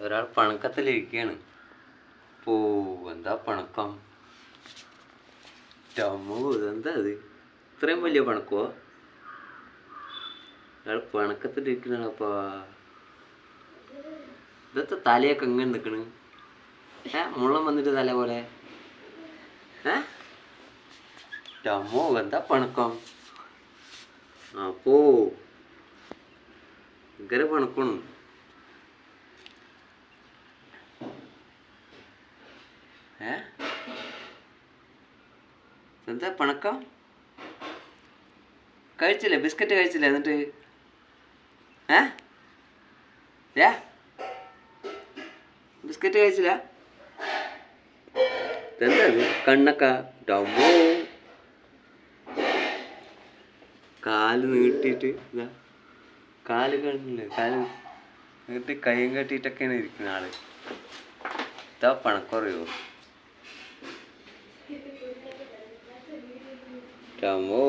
ഒരാൾ പണക്കത്തിലിരിക്കുകയാണ്. ഓ, എന്താ പണക്കം? ടമ്മോ, ഇതെന്താ അത്? ഇത്രയും വലിയ പണക്കോ? ഒരാൾ പണക്കത്തിലിരിക്കണപ്പാ. ഇതത്തെ തലയൊക്കെ എങ്ങനെ നിൽക്കണ്? മുള്ളം വന്നിട്ട് തല പോലെ. ടമ്മോ, എന്താ പണക്കം? അപ്പോ ഭയങ്കര പണക്കണം. എന്താ പണക്കം? കഴിച്ചില്ലേ? ബിസ്ക്കറ്റ് കഴിച്ചില്ലേ? എന്നിട്ട് ബിസ്ക്കറ്റ് കഴിച്ചില്ല? എന്താ അത്? കണ്ണക്ക ടമ്മോ, കാല് നീട്ടിയിട്ട് ഇതാ, കാല് കണ്ടില്ലേ? കാല് നീട്ടി കൈയും കെട്ടിയിട്ടൊക്കെയാണ് ഇരിക്കുന്ന ആള്. ഇതാ പണക്കുറയോ? ടമ്മോ.